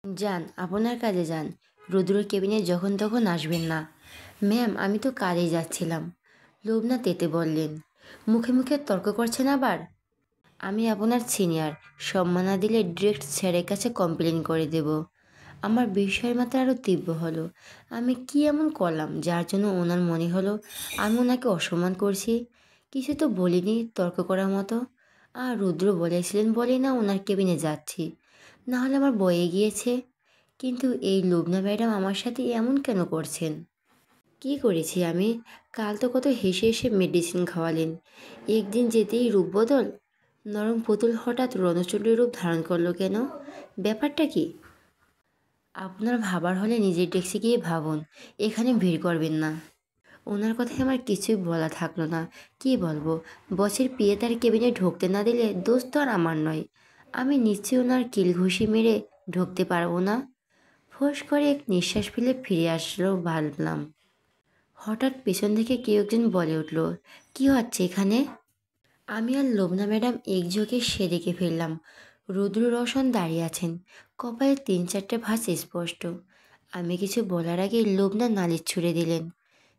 যান, আপনার কাজে যান। রুদ্রর কেবিনে যখন তখন আসবেন না। ম্যাম, আমি তো কাজেই যাচ্ছিলাম। লোভনা তেতে বললেন। মুখে মুখে তর্ক করছেন আবার? আমি আপনার সিনিয়র, সম্মান না দিলে ডিরেক্ট স্যারের কাছে কমপ্লেন করে দেব। আমার বিস্ময়ের মাত্রা আরও তীব্র হলো। আমি কি এমন করলাম যার জন্য ওনার মনে হলো আমি ওনাকে অসম্মান করছি? কিছু তো বলিনি তর্ক করার মতো। আর রুদ্র বলেছিলেন বলেই না ওনার কেবিনে যাচ্ছি, না হলে আমার বয়ে গিয়েছে। কিন্তু এই লুবনা ম্যাডাম আমার সাথে এমন কেন করছেন? কি করেছি আমি? কাল তো কত হেসে হেসে মেডিসিন খাওয়ালেন, একদিন যেতেই রূপ বদল। নরম পুতুল হঠাৎ রণচণ্ডীর রূপ ধারণ করলো কেন? ব্যাপারটা কি? আপনার ভাবার হলে নিজের ডেস্কে গিয়ে ভাবুন, এখানে ভিড় করবেন না। ওনার কথায় আমার কিছুই বলা থাকলো না। কি বলবো? বসের পিয়ে তার কেবিনে ঢুকতে না দিলে দোষ তো আর আমার নয়। আমি নিশ্চয়ই ওনার কিল ঘুষি মেরে ঢুকতে পারবো না। ফোঁস করে এক নিঃশ্বাস ফেলে ফিরে আসলো ভাবলাম। হঠাৎ পেছন থেকে কেউ একজন বলে উঠল, কি হচ্ছে এখানে? আমি আর লোবনা ম্যাডাম একঝোঁকে সেদিকে ফিরলাম। রুদ্র রোশন দাঁড়িয়ে আছেন, কপালে 3-4টে ভাঁজ স্পষ্ট। আমি কিছু বলার আগে লোবনা নালিশ ছুড়ে দিলেন,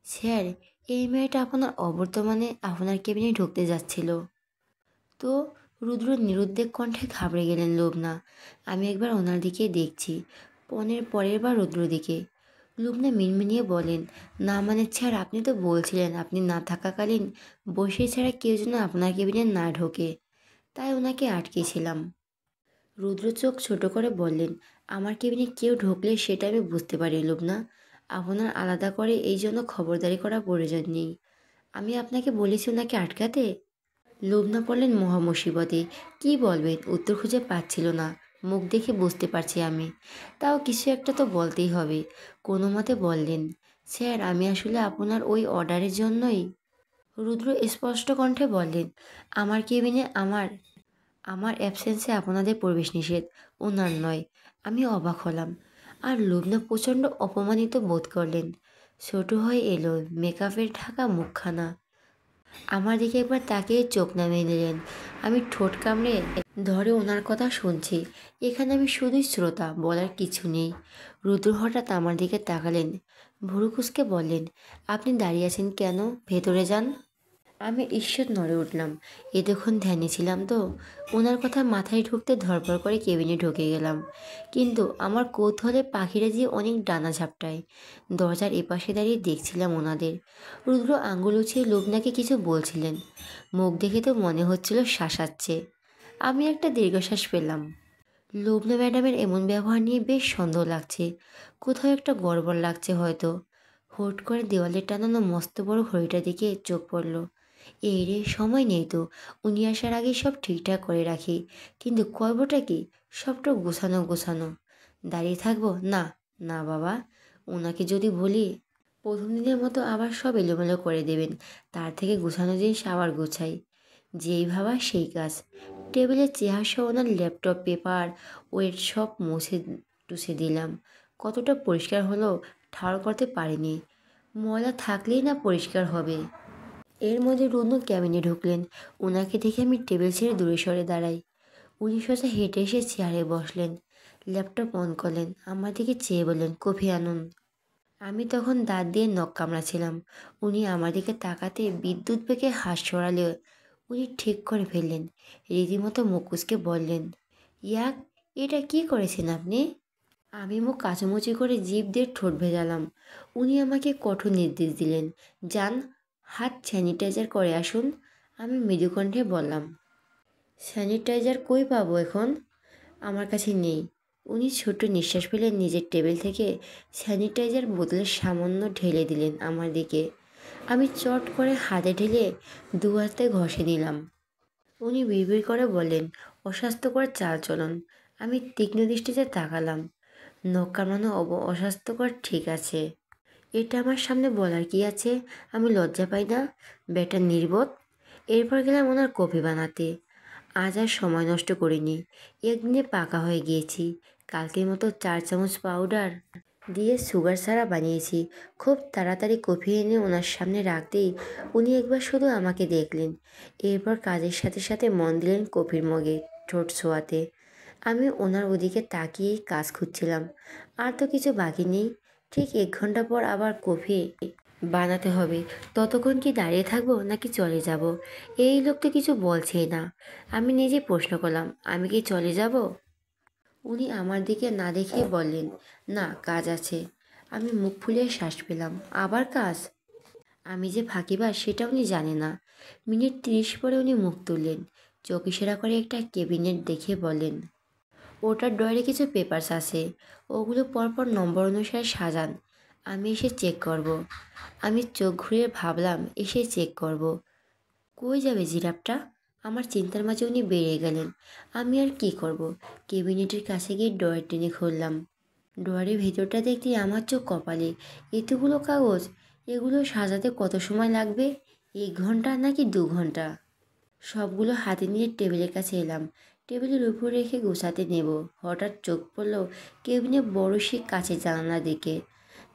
স্যার, এই মেয়েটা আপনার অবর্তমানে আপনার কেবিনে ঢুকতে যাচ্ছিল। তো? রুদ্র নিরুদ্বেগ কণ্ঠে ঘাবড়ে গেলেন লোবনা। আমি একবার ওনার দিকে দেখছি, পরের বার রুদ্র দিকে। লুবনা মিনমিনিয়ে বলেন, না মানে স্যার, আপনি তো বলছিলেন আপনি না থাকাকালীন বসে ছাড়া কেউ যেন আপনার কেবিনে না ঢোকে, তাই ওনাকে আটকেছিলাম। রুদ্র চোখ ছোট করে বললেন, আমার কেবিনে কেউ ঢুকলে সেটা আমি বুঝতে পারি লুবনা। আপনার আলাদা করে এই জন্য খবরদারি করা প্রয়োজন নেই। আমি আপনাকে বলেছি ওনাকে আটকাতে। লুবনা পড়লেন মহা মুসিবতে। কী বলবেন উত্তর খুঁজে পাচ্ছিল না। মুখ দেখে বুঝতে পারছি আমি, তাও কিছু একটা তো বলতেই হবে। কোনো মতে বললেন, স্যার, আমি আসলে আপনার ওই অর্ডারের জন্যই। রুদ্র স্পষ্ট কণ্ঠে বললেন, আমার কেবিনে আমার আমার অ্যাবসেন্সে আপনাদের প্রবেশ নিষেধ, ওনার নয়। আমি অবাক হলাম। আর লুবনা প্রচণ্ড অপমানিত বোধ করলেন। ছোট হয়ে এলো মেকআপের ঢাকা মুখখানা। আমার দিকে একবার তাকিয়ে চোখ নামিয়ে নিলেন। আমি ঠোঁট কামড়ে ধরে ওনার কথা শুনছি। এখানে আমি শুধুই শ্রোতা, বলার কিছু নেই। রুদ্র হঠাৎ আমার দিকে তাকালেন, ভুরু কুঁচকে বললেন, আপনি দাঁড়িয়ে আছেন কেন? ভেতরে যান। আমি ঈষৎ নড়ে উঠলাম। এতক্ষণ ধ্যানে ছিলাম তো। ওনার কথা মাথায় ঢুকতে ধরপড় করে কেবিনে ঢুকে গেলাম। কিন্তু আমার কৌতূহলে পাখিরা যে অনেক ডানা ঝাপটায়। দরজার এপাশে দাঁড়িয়ে দেখছিলাম ওনাদের। রুদ্র আঙ্গুল উঁচিয়ে লোবনাকে কিছু বলছিলেন। মুখ দেখে তো মনে হচ্ছিল শাসাচ্ছে। আমি একটা দীর্ঘশ্বাস পেলাম। লোবনা ম্যাডামের এমন ব্যবহার নিয়ে বেশ সন্দেহ লাগছে। কোথাও একটা গড়বড় লাগছে হয়তো। হুট করে দেওয়ালে টানানো মস্ত বড় ঘড়িটার দিকে চোখ পড়ল। এই রে, সময় নেই তো। উনি আসার আগে সব ঠিকঠাক করে রাখি, কিন্তু করবোটা কি? সবটা গোছানো গোছানো। দাঁড়িয়ে থাকবো না? না বাবা, ওনাকে যদি বলি প্রথম দিনের মতো আবার সব এলোমেলো করে দেবেন, তার থেকে গোছানো জিনিস আবার গোছাই। যেই ভাবা সেই কাজ। টেবিলের চেয়ার সহ ওনার ল্যাপটপ, পেপার, ওয়েট সব মুছে টুছে দিলাম। কতটা পরিষ্কার হলো ঠাড় করতে পারিনি। ময়লা থাকলেই না পরিষ্কার হবে। এর মধ্যে রুনু ক্যাবিনে ঢুকলেন। ওনাকে দেখে আমি টেবিল ছেড়ে দূরে সরে দাঁড়াই। উনি সোজা হেঁটে এসে চেয়ারে বসলেন, ল্যাপটপ অন করলেন, আমার দিকে চেয়ে বললেন, কফি আনুন। আমি তখন দাঁত দিয়ে নখ কামড়াচ্ছিলাম। উনি আমার দিকে তাকাতে বিদ্যুৎ বেগে হাত সরালে উনি ঠিক করে ফেললেন। রীতিমতো মুখ কুঁচকে বললেন, ইয়াক, এটা কি করেছেন আপনি? আমি মুখ কাচুমুচি করে জিভ দিয়ে ঠোঁট ভেজালাম। উনি আমাকে কঠোর নির্দেশ দিলেন, যান, হাত স্যানিটাইজার করে আসুন। আমি মৃদু কণ্ঠে বললাম, স্যানিটাইজার কই পাবো এখন? আমার কাছে নেই। উনি ছোট্ট নিঃশ্বাস ফেলে নিজের টেবিল থেকে স্যানিটাইজার বোতলে সামান্য ঢেলে দিলেন আমার দিকে। আমি চট করে হাতে ঢেলে দু হাতে ঘষে নিলাম। উনি বিড়বিড় করে বললেন, অস্বাস্থ্যকর চালচলন। আমি তীক্ষ্ণ দৃষ্টিতে তাকালাম। নখ কামড়ানো অস্বাস্থ্যকর, ঠিক আছে। এটা আমার সামনে বলার কি আছে? আমি লজ্জা পাই না, বেটা নির্বোধ। এরপর গেলাম ওনার কফি বানাতে। আজ আর সময় নষ্ট করিনি, একদিনে পাকা হয়ে গিয়েছি। কালকের মতো 4 চামচ পাউডার দিয়ে সুগার ছাড়া বানিয়েছি। খুব তাড়াতাড়ি কফি এনে ওনার সামনে রাখতেই উনি একবার শুধু আমাকে দেখলেন। এরপর কাজের সাথে সাথে মন দিলেন কফির মগে ঠোঁট ছোঁয়াতে। আমি ওনার ওদিকে তাকিয়েই কাজ খুঁজছিলাম। আর তো কিছু বাকি নেই। ঠিক 1 ঘন্টা পর আবার কফি বানাতে হবে। ততক্ষণ কি দাঁড়িয়ে থাকবো নাকি চলে যাব? এই লোক তো কিছু বলছেই না। আমি নিজে প্রশ্ন করলাম, আমি কি চলে যাব? উনি আমার দিকে না দেখে বললেন, না, কাজ আছে। আমি মুখ ফুলিয়ে শ্বাস পেলাম। আবার কাজ? আমি যে ফাঁকিবাজ সেটা উনি জানে না। মিনিট 30 পরে উনি মুখ তুললেন। চোখ ইশারা করে একটা ক্যাবিনেট দেখে বলেন, ওটার ড্রয়ারে কিছু পেপারস আছে, ওগুলো পরপর নম্বর অনুসারে সাজান। আমি এসে চেক করব। আমি চোখ ঘুরিয়ে ভাবলাম এসে চেক করব। কই যাবে জিরাফটা? আমার চিন্তার মাঝে উনি বেরিয়ে গেলেন। আমি আর কি করব? ক্যাবিনেটের কাছে গিয়ে ড্রয়ার টেনে খুললাম। ড্রয়ারের ভেতরটা দেখতে আমার চোখ কপালে। এতগুলো কাগজ, এগুলো সাজাতে কত সময় লাগবে? 1 ঘন্টা নাকি 2 ঘন্টা? সবগুলো হাতে নিয়ে টেবিলের কাছে এলাম। টেবিলের উপর রেখে গোছাতে নেব, হঠাৎ চোখ পড়ল কেবিনে বড় সে কাঁচের জানালা দিকে।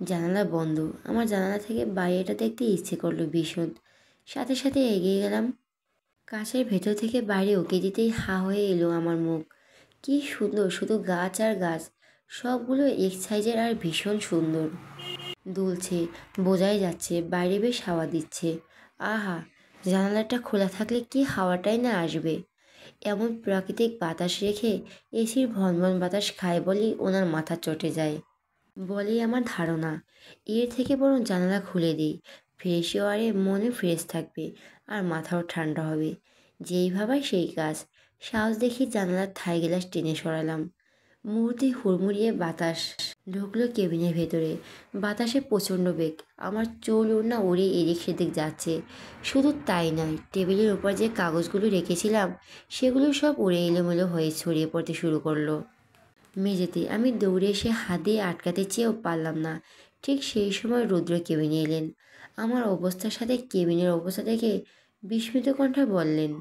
জানালা বন্ধ। আমার জানালা থেকে বাইরেটা দেখতে ইচ্ছে করলো ভীষণ। সাথে সাথে এগিয়ে গেলাম। কাঁচের ভেতর থেকে বাইরে ওকে দিতেই হা হয়ে এলো আমার মুখ। কি সুন্দর, শুধু গাছ আর গাছ। সবগুলো এক সাইজের আর ভীষণ সুন্দর। দুলছে, বোঝাই যাচ্ছে বাইরে বেশ হাওয়া দিচ্ছে। আহা, জানালাটা খোলা থাকলে কি হাওয়াটাই না আসবে। এমন প্রাকৃতিক বাতাস রেখে এসির ভনভন বাতাস খায় বলেই ওনার মাথা চটে যায় বলেই আমার ধারণা। এর থেকে বরং জানালা খুলে দিই। ফ্রেশ এয়ারে মনে ফ্রেশ থাকবে আর মাথাও ঠান্ডা হবে। যেই ভাবায় সেই কাজ। সাহস দেখি জানালার থাই গ্লাস টেনে সরালাম। মুহূর্তে হুড়মুড়িয়ে বাতাস ঢুকলো কেবিনের ভেতরে। বাতাসে প্রচণ্ড বেগ। আমার চুল ওড়না উড়ে এদিক সেদিক যাচ্ছে। শুধু তাই নয়, টেবিলের ওপর যে কাগজগুলো রেখেছিলাম সেগুলো সব উড়ে এলোমেলো হয়ে ছড়িয়ে পড়তে শুরু করলো মেঝেতে। আমি দৌড়ে এসে হাত দিয়ে আটকাতে চেয়েও পারলাম না। ঠিক সেই সময় রুদ্র কেবিনে এলেন। আমার অবস্থার সাথে কেবিনের অবস্থা দেখে বিস্মিত কণ্ঠে বললেন,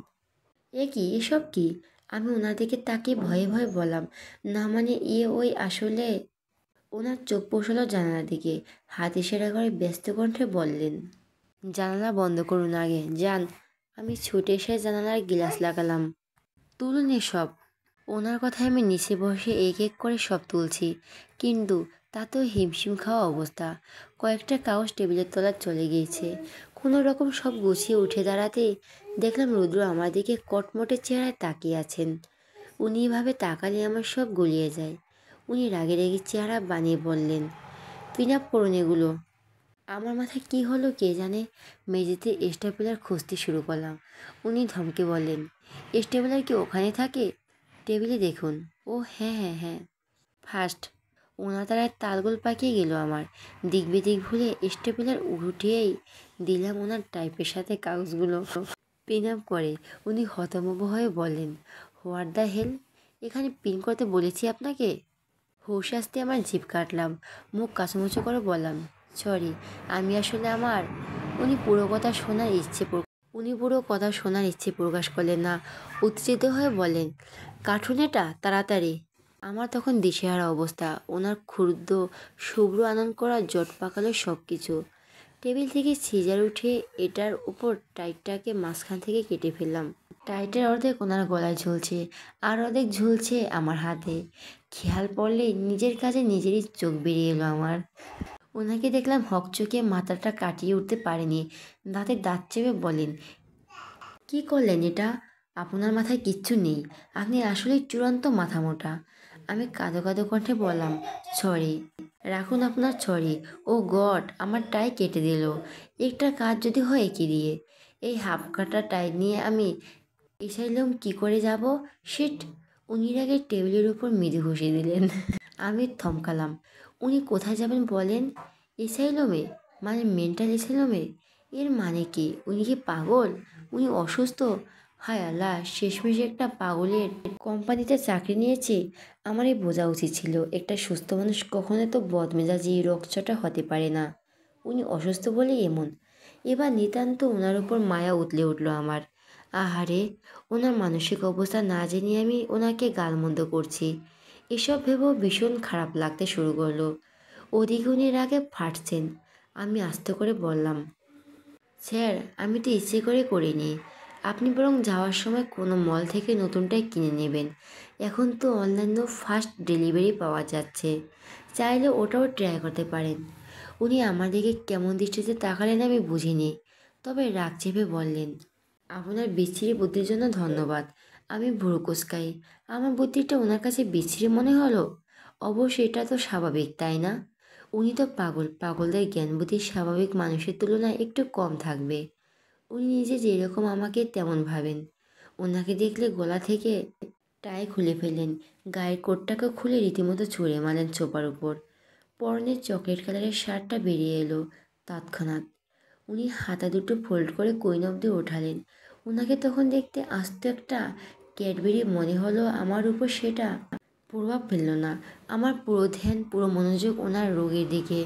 এ কি, এসব কি? আমি ওনার দিকে তাকিয়ে ভয়ে ভয়ে বললাম, না মানে ওই আসলে। ওনার চোখ পৌঁছালো জানালার দিকে। হাত ইশারা করে ব্যস্ত কণ্ঠে বললেন, জানালা বন্ধ করুন আগে, যান। আমি ছুটে এসে জানালার গ্লাস লাগালাম। তুলুন এসব। ওনার কথায় আমি নিচে বসে এক এক করে সব তুলছি, কিন্তু তাতেও হিমশিম খাওয়া অবস্থা। কয়েকটা কাগজ টেবিলের তলায় চলে গিয়েছে। কোনো রকম সব গুছিয়ে উঠে দাঁড়াতেই দেখলাম রুদ্র আমার দিকে কটমটে চেহারায় তাকিয়ে আছেন। উনি এভাবে তাকালে আমার সব গুলিয়ে যায়। উনি রাগে রেগে চেহারা বানিয়ে বললেন, পিন আপ করুন এগুলো। আমার মাথায় কী হলো কে জানে। মেঝেতে স্টেপলার খুঁজতে শুরু করলাম। উনি ধমকে বললেন, স্টেপলার কি ওখানে থাকে? টেবিলে দেখুন। ও হ্যাঁ হ্যাঁ হ্যাঁ। ফার্স্ট। ওনার তারায় তালগোল পাকিয়ে গেল আমার। দিক বেদিক ভুলে স্টেপলার উঠিয়েই দিলাম ওনার টাইপের সাথে কাগজগুলো পিন আপ করে। উনি হতভম্ব হয়ে বললেন, হোয়াট দ্য হেল, এখানে পিন করতে বলেছি আপনাকে? হুশ আসতে আমার জিভ কাটলাম। মুখ কাঁচুমুচু করে বললাম, সরি, আমি আসলে আমার। উনি পুরো কথা শোনার ইচ্ছে উনি পুরো কথা শোনার ইচ্ছে প্রকাশ করলেন না। উত্তেজিত হয়ে বলেন, কার্টুন এটা, তাড়াতাড়ি। আমার তখন দিশেহারা অবস্থা। ওনার ক্ষুদ্র শুভ্র আনন্দ করা জট পাকালো সব কিছু। টেবিল থেকে সিজার উঠে এটার উপর টাইটটাকে মাঝখান থেকে কেটে ফেললাম। টাইটের অর্ধেক ওনার গলায় ঝুলছে, আর অর্ধেক ঝুলছে আমার হাতে। খেয়াল পড়লেই নিজের কাজে নিজেরই চোখ বেরিয়ে এলো আমার। ওনাকে দেখলাম হকচকিয়ে মাথাটা কাটিয়ে উঠতে পারেনি। দাঁতে দাঁত চেপে বলেন, কি করলেন এটা? আপনার মাথায় কিচ্ছু নেই। আপনি আসলেই চূড়ান্ত মাথা মোটা। আমি কাঁদো কাঁদো কণ্ঠে বললাম, সরি। রাখুন আপনার সরি। ও গড, আমার টাই কেটে দিল। একটা কাজ যদি হয় কি দিয়ে? এই হাফ কাটা টাই নিয়ে আমি এসাইলাম কি করে যাব? শিট। উনি আগে টেবিলের উপর মৃদু ঘষে দিলেন। আমি থমকালাম। উনি কোথায় যাবেন বলেন? এসাইলমে? মানে মেন্টাল এসাইলমে? এর মানে কি? উনি কি পাগল? উনি অসুস্থ? হায় আল্লাহ, শেষমেশ একটা পাগলের কোম্পানিতে চাকরি নিয়েছি। আমারই বোঝা উচিত ছিল একটা সুস্থ মানুষ কখনো তো বদমেজাজি রকচটা হতে পারে না। উনি অসুস্থ বলেই এমন। এবার নিতান্ত ওনার উপর মায়া উতলে উঠল আমার। আহারে, ওনার মানসিক অবস্থা না জেনে আমি ওনাকে গালমন্দ করছি। এসব ভেবেও ভীষণ খারাপ লাগতে শুরু করলো। ওদিকে উনি রাগে ফাটছেন। আমি আস্তে করে বললাম, স্যার, আমি তো ইচ্ছে করে করিনি। আপনি বরং যাওয়ার সময় কোনো মল থেকে নতুনটাই কিনে নেবেন। এখন তো অনলাইনেও ফাস্ট ডেলিভারি পাওয়া যাচ্ছে, চাইলে ওটাও ট্রাই করতে পারেন। উনি আমার দিকে কেমন দৃষ্টিতে তাকালেন আমি বুঝিনি, তবে রাগ চেপে বললেন, আপনার বিচ্ছিরি বুদ্ধির জন্য ধন্যবাদ। আমি ভুরু কুঁচকাই। আমার বুদ্ধিটা ওনার কাছে বিচ্ছিরি মনে হলো? অবশ্যই এটা তো স্বাভাবিক, তাই না? উনি তো পাগল, পাগলদের জ্ঞান বুদ্ধি স্বাভাবিক মানুষের তুলনায় একটু কম থাকবে। উনি নিজে যেরকম আমাকে তেমন ভাবেন। ওনাকে দেখলে গলা থেকে টাই খুলে ফেললেন, গায়ের কোটটাকে খুলে রীতিমতো ছুঁড়ে মারলেন সোফার উপর। পরনের চকলেট কালারের শার্টটা বেরিয়ে এলো তৎক্ষণাৎ। উনি হাতা দুটো ফোল্ড করে কোইন অব্দি ওঠালেন। ওনাকে তখন দেখতে আস্ত একটা ক্যাডবেরি মনে হলো আমার উপর, সেটা প্রভাব ফেলল না। আমার পুরো ধ্যান, পুরো মনোযোগ ওনার রোগের দিকে।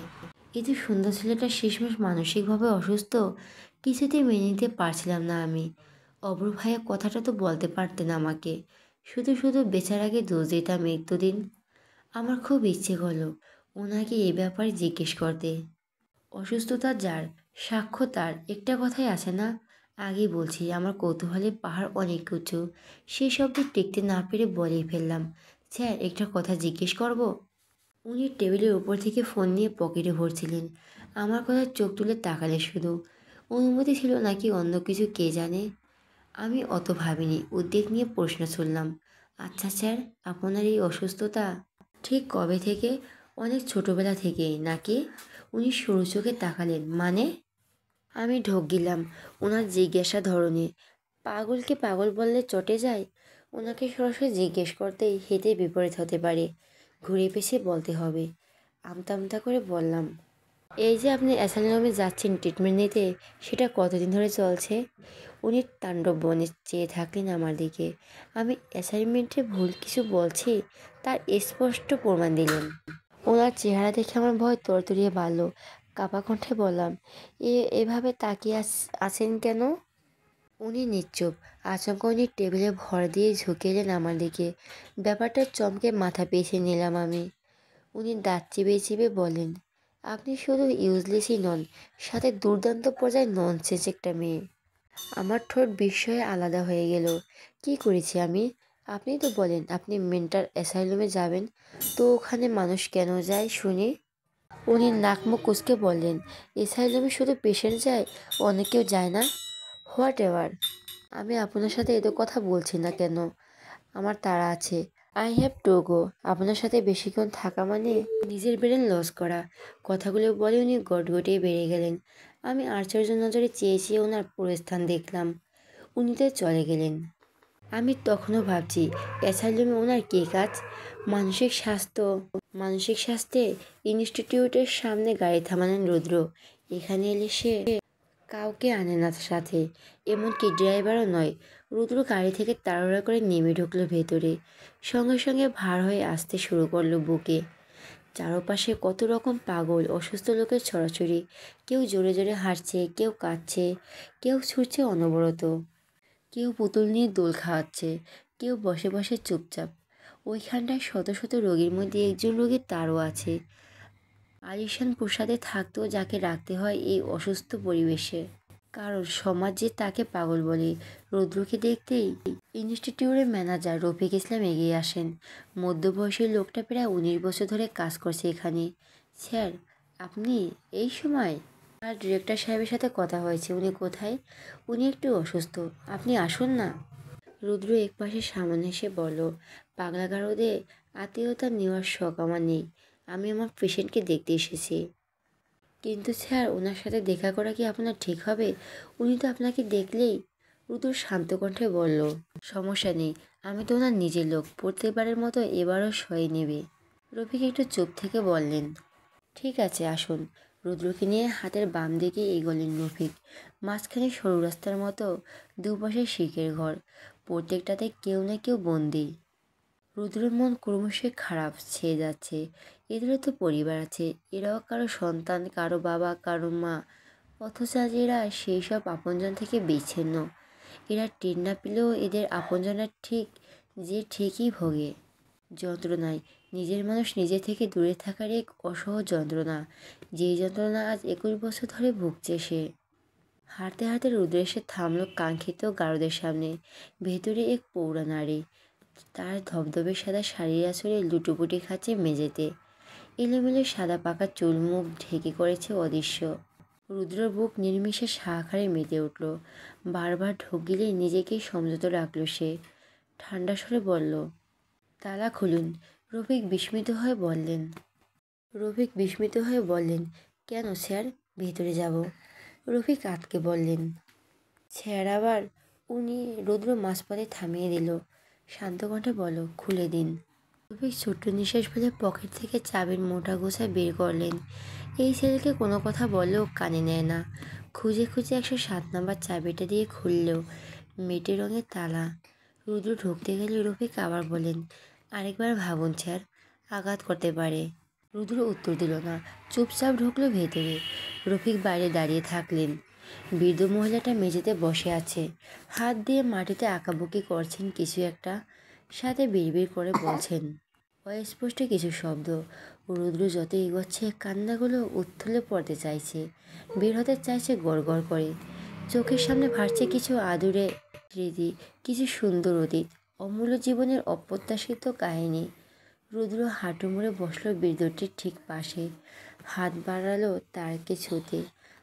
এই যে সুন্দর ছেলেটা শেষমেশ মানসিকভাবে অসুস্থ, কিছুতেই মেনে নিতে পারছিলাম না আমি। অব্র ভাইয়া কথাটা তো বলতে পারতেন আমাকে, শুধু শুধু বেচারাকে দোষ দিতাম এক দুদিন। আমার খুব ইচ্ছে করলো ওনাকে এ ব্যাপারে জিজ্ঞেস করতে। অসুস্থতা যার, সাক্ষ্য তার, একটা কথাই আছে না? আগেই বলছি আমার কৌতূহলের পাহাড় অনেক উঁচু। সেই শব্দে টিকতে না পেরে বলেই ফেললাম, স্যার একটা কথা জিজ্ঞেস করব? উনি টেবিলের উপর থেকে ফোন নিয়ে পকেটে ভরছিলেন। আমার কথা চোখ তুলে তাকালে শুধু। অনুমতি ছিল নাকি অন্য কিছু কে জানে। আমি অত ভাবিনি, উদ্বেগ নিয়ে প্রশ্ন ছুড়লাম, আচ্ছা স্যার, আপনার এই অসুস্থতা ঠিক কবে থেকে? অনেক ছোটবেলা থেকেই নাকি? উনি সরু চোখে তাকালেন, মানে? আমি ঢোক গেলাম ওনার জিজ্ঞাসা ধরনে। পাগলকে পাগল বললে চটে যায়? ওনাকে সরাসরি জিজ্ঞেস করতেই হেতে বিপরীত হতে পারে, ঘুরে পেছে বলতে হবে। আমতা আমতা করে বললাম, এই যে আপনি অ্যাসাইলামে যাচ্ছেন ট্রিটমেন্ট নিতে, সেটা কতদিন ধরে চলছে? উনি তাণ্ডব বনে চেয়ে থাকলেন আমার দিকে। আমি অ্যাসাইনমেন্টে ভুল কিছু বলছি তার স্পষ্ট প্রমাণ দিলেন। ওনার চেহারা দেখে আমার ভয় তরতরিয়ে বাড়ল। কাপা কণ্ঠে বললাম, এভাবে তাকিয়ে আছেন কেন? উনি নিশ্চুপ। আচমকা উনি টেবিলে ভর দিয়ে ঝুঁকে এলেন আমার দিকে। ব্যাপারটা চমকে মাথা পেছিয়ে নিলাম আমি। উনি দাঁত চিবিয়ে চিবিয়ে বলেন, আপনি শুধু ইউজলেসই নন, সাথে দুর্দান্ত পর্যায়ে ননসেন্স একটা মেয়ে। আমার ঠোঁট বিস্ময়ে আলাদা হয়ে গেল। কি করেছি আমি? আপনি তো বলেন আপনি মেন্টাল অ্যাসাইলামে যাবেন, তো ওখানে মানুষ কেন যায় শুনি? উনি নাক মুখ কুঁচকে বললেন, অ্যাসাইলামে শুধু পেশেন্ট যায়, অনেকেও যায় না? What ever. আমি আপনার সাথে এত কথা বলছি না কেন, আমার তাড়া আছে। I have to go. আপনার সাথে বেশিক্ষণ থাকা মানে নিজের ব্রেন লস করা। কথাগুলো বলে উনি গটগটিয়ে বেড়ে গেলেন। আমি আশ্চর্য নজরে চেয়ে চেয়ে ওনার প্রস্থান দেখলাম। উনি তো চলে গেলেন। আমি তখনও ভাবছি অ্যাসাইলামে ওনার কী কাজ? মানসিক স্বাস্থ্যে ইনস্টিটিউটের সামনে গাড়ি থামালেন রুদ্র। এখানে এলে সে কাউকে আনে না সাথে, এমনকি ড্রাইভারও নয়। রুদ্র গাড়ি থেকে তাড়াহুড়া করে নেমে ঢুকলো ভেতরে। সঙ্গে সঙ্গে ভার হয়ে আসতে শুরু করলো বুকে। চারপাশে কত রকম পাগল অসুস্থ লোকের ছড়াছড়ি। কেউ জোরে জোরে হাঁটছে, কেউ কাঁদছে, কেউ ছুটছে অনবরত, কেউ পুতুল নিয়ে দোল খাওয়াচ্ছে, কেউ বসে বসে চুপচাপ। ওইখানটায় শত শত রোগীর মধ্যে একজন রোগী তারও আছে, আলিশান প্রসাদে থাকতেও যাকে রাখতে হয় এই অসুস্থ পরিবেশে। কারণ সমাজ যে তাকে পাগল বলে। রুদ্রকে দেখতেই ইনস্টিটিউটের ম্যানেজার রফিক ইসলাম এগিয়ে আসেন। মধ্যবয়সী লোকটা প্রায় 19 বছর ধরে কাজ করছে এখানে। স্যার, আপনি এই সময়? আর ডিরেক্টর সাহেবের সাথে কথা হয়েছে, উনি কোথায়? উনি একটু অসুস্থ, আপনি আসুন না। রুদ্র একপাশে সামনে এসে বলল, পাগলা গারদে আত্মীয়তা নেওয়ার শখ আমার নেই। আমি আমার পেশেন্টকে দেখতে এসেছি। কিন্তু স্যার, ওনার সাথে দেখা করা কি আপনার ঠিক হবে? উনি তো আপনাকে দেখলেই। রুদ্র শান্ত কণ্ঠে বলল, সমস্যা নেই, আমি তো ওনার নিজের লোক, প্রত্যেকবারের মতো এবারও সয়ে নেবে। রফিক একটু চুপ থেকে বললেন, ঠিক আছে আসুন। রুদ্রকে নিয়ে হাতের বাম দিকে এগোলেন রফিক। মাঝখানে সরু রাস্তার মতো দুপাশে শিখের ঘর, প্রত্যেকটাতে কেউ না কেউ বন্দি। রুদ্রের মন ক্রমশ খারাপ ছেয়ে যাচ্ছে। এদেরও তো পরিবার আছে, এরাও কারো সন্তান, কারো বাবা, কারো মা, অথচ আজ এরা সেই সব আপনজন থেকে বিচ্ছিন্ন। এরা টের না পেলেও এদের আপনজনরা ঠিকই ভোগে যন্ত্রণায়। নিজের মানুষ নিজে থেকে দূরে থাকার এক অসহ্য যন্ত্রণা, যেই যন্ত্রণা আজ 21 বছর ধরে ভুগছে সে। হাঁটতে হাঁটতে রুদ্র এসে থামল কাঙ্ক্ষিত গারদের সামনে। ভেতরে এক পৌরা নারী, তার ধবধবে সাদা শাড়ির আঁচড়ে লুটোপুটি খাচ্ছে মেঝেতে। এলোমেলো সাদা পাকা চুল মুখ ঢেকে করেছে অদৃশ্য। রুদ্রর বুক নির্মিষে সাহাকারে মেতে উঠল। বারবার ঢোক গিলে নিজেকেই সংযত রাখল সে। ঠান্ডা স্বরে বলল, তালা খুলুন। রফিক বিস্মিত হয়ে বললেন, কেন স্যার? ভেতরে যাব। রফিক আটকে বললেন, স্যার আবার? রুদ্র মাঝপথে থামিয়ে দিল। শান্ত কণ্ঠে বলল, খুলে দিন। রফিক ছোট্ট নিঃশ্বাস ফেলে পকেট থেকে চাবির মোটা গোছা বের করলেন। এই ছেলেকে কোনো কথা বললেও কানে নেয় না। খুঁজে খুঁজে 107 নম্বর চাবিটা দিয়ে খুললেও মেটে রঙের তালা। রুদ্র ঢুকতে গেলে রফিক আবার বলেন, আরেকবার ভাবুন স্যার, আঘাত করতে পারে। রুদ্র উত্তর দিল না, চুপচাপ ঢুকলো ভেতরে। রফিক বাইরে দাঁড়িয়ে থাকলেন। বৃদ্ধ মহিলাটা মেঝেতে বসে আছে, হাত দিয়ে মাটিতে আঁকাবুকি করছেন কিছু একটা, সাথে বিড়বিড় করে বলছেন অস্পষ্ট কিছু শব্দ। রুদ্র যত এগোচ্ছে কান্নাগুলো উথলে পড়তে চাইছে, বের হতে চাইছে গড়গড় করে। চোখের সামনে ভাসছে কিছু আদুরে স্মৃতি, কিছু সুন্দর অতীত, অমূল্য জীবনের অপ্রত্যাশিত কাহিনী। রুদ্র হাঁটু মুড়ে বসলো বৃদ্ধটির ঠিক পাশে, হাত বাড়ালো তারকে ছুঁতে।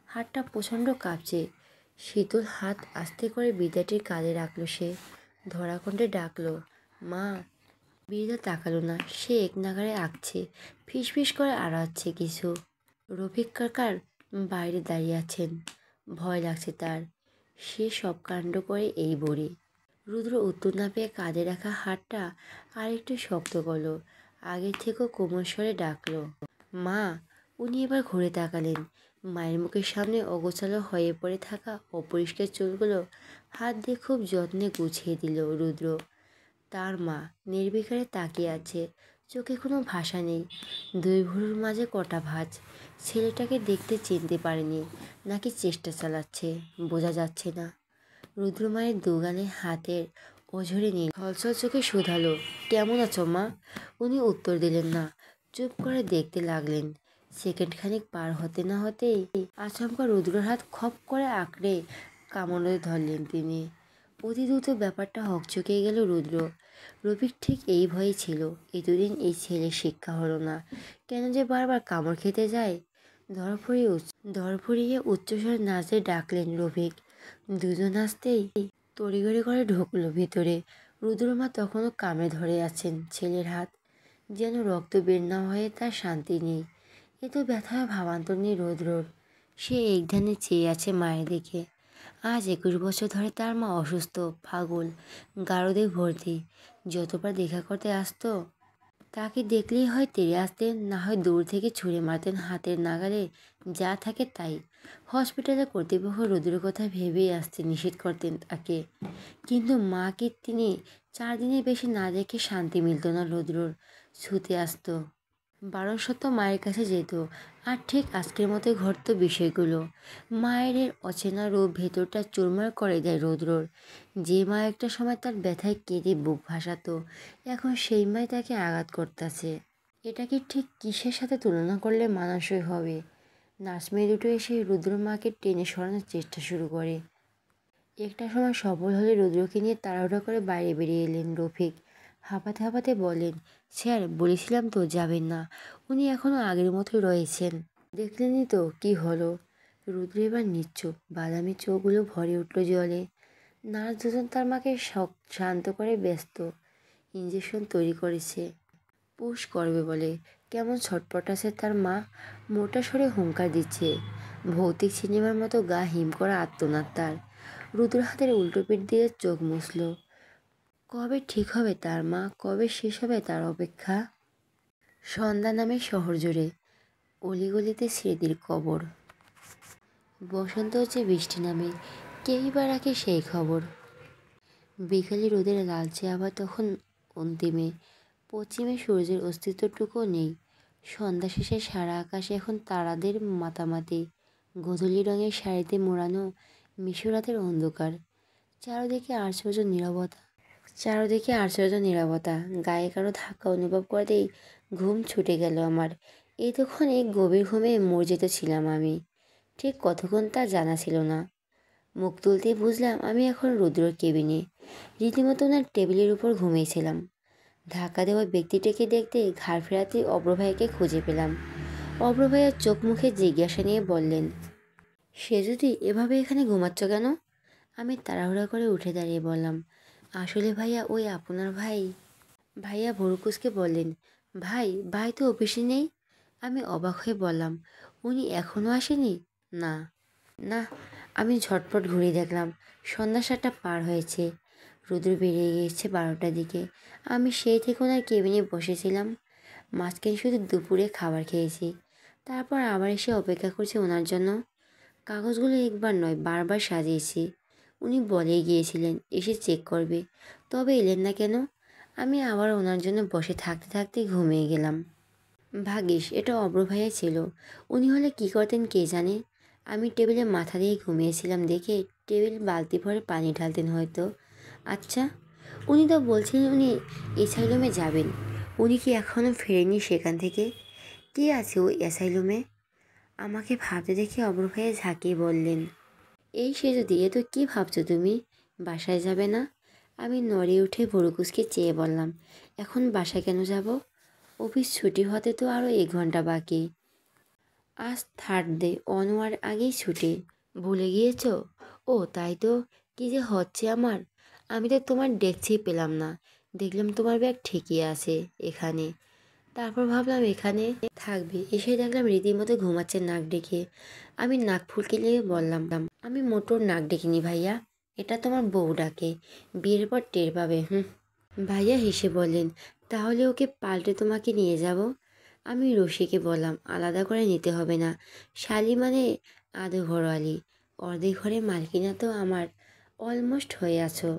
হাতটা প্রচণ্ড কাঁপছে। শীতল হাত আস্তে করে বৃদ্ধাটির কাঁধে রাখলো সে। ধরা কণ্ঠে ডাকলো, মা। বৃদ্ধা তাকালো না, সে এক নাগাড়ে আঁকছে, ফিসফিস করে আওড়াচ্ছে কিছু। রফিক কাকার বাইরে দাঁড়িয়ে আছেন, ভয় লাগছে তার। সে সব কাণ্ড করে এই বড়ি। রুদ্র উত্তর না পেয়ে কাঁধে রাখা হাতটা আরেকটু শক্ত করলো, আগের থেকেও কোমল স্বরে ডাকলো, মা। উনি এবার ঘুরে তাকালেন। মায়ের মুখের সামনে অগোছালো হয়ে পড়ে থাকা অপরিষ্কার চুলগুলো হাত দিয়ে খুব যত্নে গুছিয়ে দিল রুদ্র। তার মা নির্বিকারে তাকিয়ে আছে, চোখে কোনো ভাষা নেই। দুই ভুরুর মাঝে কটা ভাঁজ। ছেলেটাকে দেখতে চিনতে পারেনি, নাকি চেষ্টা চালাচ্ছে, বোঝা যাচ্ছে না। রুদ্র মায়ের দুগালে হাতের ওঝরে নিয়ে ছলছল চোখে শুধালো, কেমন আছো মা? উনি উত্তর দিলেন না, চুপ করে দেখতে লাগলেন। সেকেন্ড খানিক পার হতে না হতেই আচমকা রুদ্রর হাত খপ করে আঁকড়ে কামড়ে ধরলেন তিনি। অতি দ্রুত ব্যাপারটা হকচকিয়ে গেল রুদ্র। রফিক ঠিক এই ভয়ে ছিল, এতদিন এই ছেলের শিক্ষা হলো না, কেন যে বারবার কামড় খেতে যায়। ধরফড়িয়ে উচ্চস্বরে নাচতে ডাকলেন রফিক। দুজন আসতেই তড়িঘড়ি করে ঢুকলো ভিতরে। রুদ্রমা তখনও কামড়ে ধরে আছেন ছেলের হাত, যেন রক্ত বের না হয়ে তার শান্তি নেই। এত ব্যথা ভাবান্তর নেই রুদ্রর। সে একধানে চেয়ে আছে মায়ের দিকে। আজ 21 বছর ধরে তার মা অসুস্থ, পাগল, গারদে ভর্তি। যতবার দেখা করতে আসতো, তাকে দেখলেই হয় তেড়ে আসতেন, না হয় দূর থেকে ছুঁড়ে মারতেন হাতের নাগালে যা থাকে তাই। হসপিটালের কর্তৃপক্ষ রুদ্রের কথা ভেবেই আসতে নিষেধ করতেন তাকে, কিন্তু মাকে তিনি 4 দিনের বেশি না দেখে শান্তি মিলত না রুদ্রর। ছুতে আসতো, বারণ সত্ত্বেও মায়ের কাছে যেত, আর ঠিক আজকের মতোই ঘটতো বিষয়গুলো। মায়ের অচেনা রূপ ভেতরটা চুরমার করে দেয় রুদ্রর। যে মা একটা সময় তার ব্যথায় কেঁদে বুক ভাসাতো, এখন সেই মাই তাকে আঘাত করতেছে। এটাকে ঠিক কিসের সাথে তুলনা করলে মানানসই হবে? নার্সমেয়ে দুটো এসে রুদ্র মাকে টেনে সরানোর চেষ্টা শুরু করে। একটা সময় সফল হলে রুদ্রকে নিয়ে তাড়াহুড়ো করে বাইরে বেরিয়ে এলেন রফিক। হাঁপাতে হাঁপাতে বললেন, স্যার বলেছিলাম তো যাবেন না, উনি এখনও আগের মতোই রয়েছেন। দেখলেনই তো কি হলো। রুদ্র এবার নিশ্চুপ, বাদামি চোখগুলো ভরে উঠল জলে। নার্স দুজন তার মাকে শান্ত করে ব্যস্ত। ইঞ্জেকশন তৈরি করেছে, পুশ করবে বলে। কেমন ছটপটাচ্ছে তার মা, মোটা স্বরে হুঙ্কার দিচ্ছে। ভৌতিক সিনেমার মতো গা হিম করা আর্তনাদ তার। রুদ্র হাতের উল্টো পিঠ দিয়ে চোখ মুছল। কবে ঠিক হবে তার মা, কবে শেষ হবে তার অপেক্ষা? সন্ধ্যা নামে শহর জুড়ে, অলিগলিতে স্মৃতির কবর। বসন্ত হচ্ছে, বৃষ্টি নামে, কেউই বা রাখে সেই খবর। বিকালে রোদের লালচে আবার তখন অন্তিমে, পশ্চিমে সূর্যের অস্তিত্বটুকুও নেই। সন্ধ্যা শেষে সারা আকাশে এখন তারাদের মাতামাতি। গোধূলি রঙের শাড়িতে মোড়ানো মিশরাতের অন্ধকার। চারদিকে আশ্চর্য নীরবতা। গায়ে কারো ধাক্কা অনুভব করতেই ঘুম ছুটে গেল আমার। এতক্ষণ এই গভীর ঘুমে মর্জিত ছিলাম আমি। ঠিক কতক্ষণ তা জানা ছিল না। মুখ তুলতেই বুঝলাম আমি এখন রুদ্রর কেবিনে। রীতিমতো ওনার টেবিলের উপর ঘুমিয়েছিলাম। ধাক্কা দেওয়া ব্যক্তিটাকে দেখতে ঘাড় ফেরাতেই অব্র ভাইয়াকে খুঁজে পেলাম। অব্র ভাইয়া চোখ মুখে জিজ্ঞাসা নিয়ে বললেন, সে যদি এভাবে এখানে ঘুমাচ্ছ কেন? আমি তাড়াহুড়া করে উঠে দাঁড়িয়ে বললাম, আসলে ভাইয়া ওই আপনার ভাই। ভাইয়া ভুরুকুসকে বললেন, ভাই ভাই তো অফিসে নেই। আমি অবাক হয়ে বললাম, উনি এখনও আসেনি? না না। আমি ঝটপট ঘুরে দেখলাম সন্ধ্যা 7টা পার হয়েছে। রুদ্র বেরিয়ে গিয়েছে 12টার দিকে। আমি সেই থেকে ওনার কেবিনে বসেছিলাম। মাঝখানে শুধু দুপুরে খাবার খেয়েছি। তারপর আবার এসে অপেক্ষা করছি ওনার জন্য। কাগজগুলো একবার নয় বারবার সাজিয়েছি। উনি বলেই গিয়েছিলেন এসে চেক করবে, তবে এলেন না কেন? আমি আবার ওনার জন্য বসে থাকতে থাকতে ঘুমিয়ে গেলাম। ভাগ্যিস এটা অব্র ভাইয়া ছিল। উনি হলে কী করতেন কে জানে। আমি টেবিলে মাথা দিয়ে ঘুমিয়েছিলাম দেখে টেবিল বালতি ভরে পানি ঢালতেন হয়তো। আচ্ছা, উনি তো বলছিলেন উনি অ্যাসাইলামে যাবেন। উনি কি এখনও ফেরেননি সেখান থেকে? কে আছে ওই অ্যাসাইলামে? আমাকে ভাবতে দেখে অব্র ভাইয়া ঝাঁকিয়ে বললেন, এই সে যদি, এ তো কী ভাবছো তুমি? বাসায় যাবে না? আমি নড়ে উঠে ভুরুকুসকে চেয়ে বললাম, এখন বাসায় কেন যাব? অফিস ছুটি হতে তো আরও 1 ঘন্টা বাকি। আজ থার্ড ডে, অনওয়ার আগেই ছুটি। ভুলে গিয়েছ? ও তাই তো। কী যে হচ্ছে আমার। আমি তো তোমার দেখছেই পেলাম না। দেখলাম তোমার ব্যাগ ঠিকই আছে এখানে। তারপর ভাবলাম এখানে থাকবে, এসে দেখলাম রীতিমতো ঘুমাচ্ছে নাক ডেকে। আমি নাক ফুলকে বললাম, আমি মোটর নাক ডেকিনি ভাইয়া, এটা তোমার বউ ডাকে। বিয়ের পর টের পাবে। ভাইয়া হেসে বললেন, তাহলে ওকে পাল্টে তোমাকে নিয়ে যাব। আমি রশিকে বললাম, আলাদা করে নিতে হবে না। শালি মানে আদৌ ঘরওয়ালি, অর্ধেক ঘরে মালকিনা তো আমার অলমোস্ট হয়ে আছো।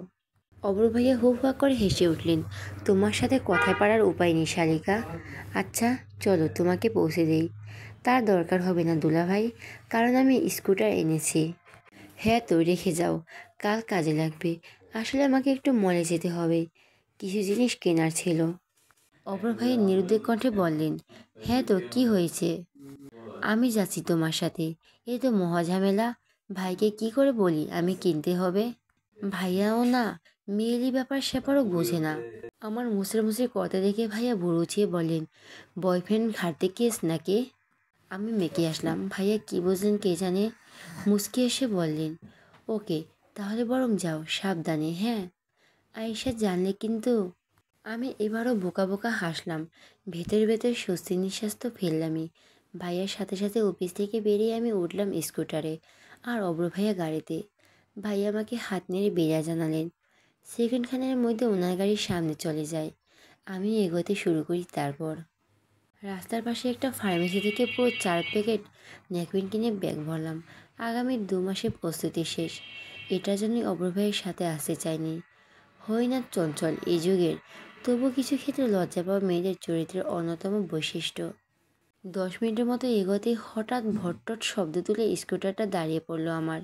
অব্র ভাইয়া হু হা করে হেসে উঠলেন, তোমার সাথে কথায় পারার উপায় নেই শালিকা। আচ্ছা চলো তোমাকে পৌঁছে দেই। তার দরকার হবে না দুলাভাই, কারণ আমি স্কুটার এনেছি। হ্যাঁ তো রেখে যাও, কাল কাজে লাগবে। আসলে আমাকে একটু মলে যেতে হবে, কিছু জিনিস কেনার ছিল। অপর ভাইয়ের নিরুদ্বেগ কণ্ঠে বললেন, হ্যাঁ তো কি হয়েছে? আমি যাচ্ছি তোমার সাথে। এ তো মহাঝামেলা। ভাইকে কি করে বলি আমি কিনতে হবে? ভাইয়াও না, মেয়েলি ব্যাপার স্যাপারও বোঝে না। আমার মুসরে মুসরে কথা দেখে ভাইয়া বুড়ুচিয়ে বললেন, বয়ফ্রেন্ড ঘাটতে কেস নাকি? আমি মেকে আসলাম, ভাইয়া কি বুঝলেন কে জানে। মুচকি এসে বললেন, ওকে তাহলে বরং যাও সাবধানে। হ্যাঁ আয়েশা জানলে কিন্তু। আমি এবারও বোকা বোকা হাসলাম। ভেতরে ভেতরে স্বস্তির নিঃশ্বাস তো ফেললামই। ভাইয়ার সাথে সাথে অফিস থেকে বেরিয়ে আমি উঠলাম স্কুটারে, আর অব্র ভাইয়া গাড়িতে। ভাইয়া আমাকে হাত নেড়ে বেরিয়ে জানালেন। সেকেন্ডখানের মধ্যে ওনার গাড়ির সামনে চলে যায়। আমি এগোতে শুরু করি। তারপর রাস্তার পাশে একটা ফার্মেসি থেকে পুরো 4 প্যাকেট ন্যাকপিন কিনে ব্যাগ ভরলাম। আগামী 2 মাসে প্রস্তুতি শেষ। এটার জন্যই অব্র ভাইয়ের সাথে আসতে চাইনি। হই না চঞ্চল এই যুগের, তবু কিছু ক্ষেত্রে লজ্জা পাওয়া মেয়েদের চরিত্রের অন্যতম বৈশিষ্ট্য। 10 মিনিটের মতো এগোতেই হঠাৎ ভট্টট শব্দ তুলে স্কুটারটা দাঁড়িয়ে পড়লো আমার।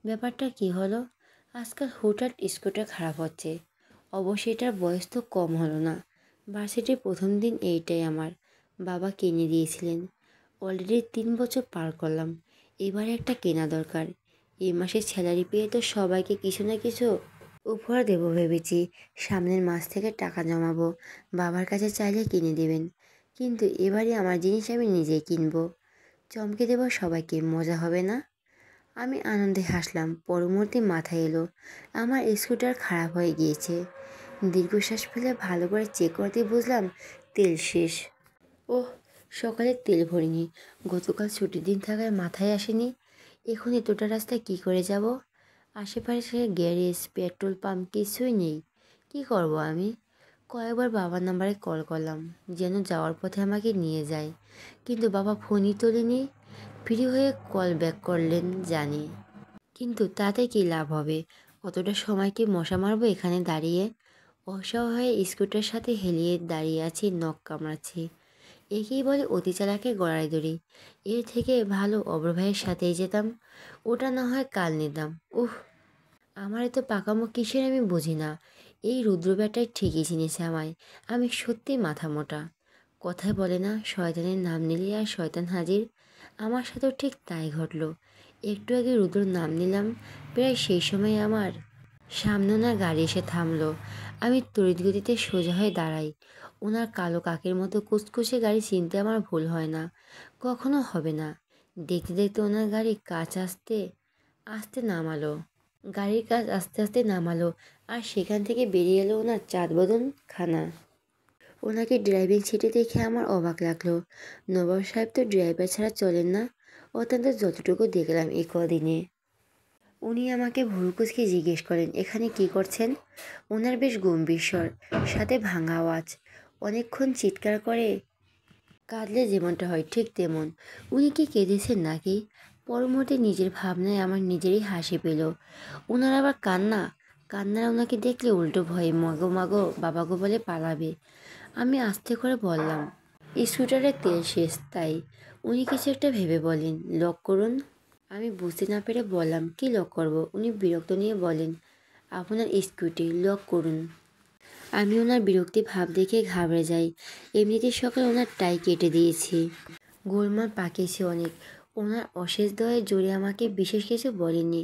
ব্যাপারটা কি হলো? আজকাল হুটহাট স্কুটার খারাপ হচ্ছে। অবশ্যই এটার বয়স তো কম হলো না। ভার্সিটির প্রথম দিন এইটাই আমার বাবা কিনে দিয়েছিলেন। অলরেডি 3 বছর পার করলাম। এবারে একটা কেনা দরকার। এই মাসে স্যালারি পেয়ে তো সবাইকে কিছু না কিছু উপহার দেবো ভেবেছি। সামনের মাস থেকে টাকা জমাবো, বাবার কাছে চাইলে কিনে দেবেন। কিন্তু এবারে আমার জিনিস আমি নিজেই কিনবো। চমকে দেবো সবাইকে, মজা হবে না? আমি আনন্দে হাসলাম। পর মুহূর্তে মাথায় এলো আমার স্কুটার খারাপ হয়ে গিয়েছে। দীর্ঘশ্বাস ফেলে ভালো করে চেক করতে বুঝলাম তেল শেষ। ওহ, সকালে তেল ভরিনি। গতকাল ছুটির দিন থাকায় মাথায় আসেনি। এখন এতটা রাস্তায় কী করে যাব? আশেপাশে গ্যারেজ, পেট্রোল পাম্প কিছুই নেই। কি করব আমি? কয়েকবার বাবার নাম্বারে কল করলাম যেন যাওয়ার পথে আমাকে নিয়ে যায়, কিন্তু বাবা ফোনই তোলেনি। ফ্রি হয়ে কল ব্যাক করলেন জানি, কিন্তু তাতে কি লাভ হবে? কতটা সময় কি মশা মারবো এখানে দাঁড়িয়ে? অসহায় স্কুটার সাথে হেলিয়ে দাঁড়িয়ে আছি, নখ কামড়াচ্ছি। একেই বলে অতি চালাকে গড়াই দড়ি। এর থেকে ভালো অব্র ভাইয়ের সাথেই যেতাম। ওটা না হয় কাল নিতাম। উহ, আমার এত পাকামো কিসের আমি বুঝি না। এই রুদ্র ব্যাটাই ঠিকই চিনেছে আমায়। আমি সত্যিই মাথা মোটা। কথায় বলে না, শয়তানের নাম নিলে আর শয়তান হাজির। আমার সাথেও ঠিক তাই ঘটল। একটু আগে রুদ্রর নাম নিলাম, প্রায় সেই সময় আমার সামনে ওনার গাড়ি এসে থামলো। আমি তড়িৎ গতিতে সোজা হয়ে দাঁড়াই। ওনার কালো কাকের মতো কুচকুচে গাড়ি চিনতে আমার ভুল হয় না, কখনো হবে না। দেখতে দেখতে ওনার গাড়ি কাজ আস্তে আস্তে নামালো। গাড়ির কাজ আস্তে আস্তে নামালো, আর সেখান থেকে বেরিয়ে এলো ওনার চাঁদ বদন খানা। ওনাকে ড্রাইভিং সিটে দেখে আমার অবাক লাগলো। নবাব সাহেব তো ড্রাইভার ছাড়া চলেন না, অত্যন্ত যতটুকু দেখলাম এই কদিনে। উনি আমাকে ভুরু কুঁচকে জিজ্ঞেস করেন, এখানে কি করছেন? ওনার বেশ গম্ভীর স্বর, সাথে ভাঙা আওয়াজ। অনেকক্ষণ চিৎকার করে কাঁদলে যেমনটা হয় ঠিক তেমন। উনি কি কেঁদেছেন নাকি? পর মুহূর্তে নিজের ভাবনায় আমার নিজেরই হাসি পেল। ওনার আবার কান্না। কান্নার ওনাকে দেখলে উল্টো ভয়ে মাগো মাগো বাবাগো বলে পালাবে। আমি আস্তে করে বললাম, স্কুটারের তেল শেষ তাই। উনি কিছু একটা ভেবে বলেন, লক করুন। আমি বুঝতে না পেরে বললাম, কি লক করব? উনি বিরক্ত নিয়ে বলেন, আপনার স্কুটি লক করুন। আমি ওনার বিরক্তি ভাব দেখে ঘাবড়ে যাই। এমনিতেই সকালে ওনার টাই কেটে দিয়েছি, গোলমাল পাকিয়েছে অনেক। ওনার অশেষ দয়ে জোরে আমাকে বিশেষ কিছু বলেননি,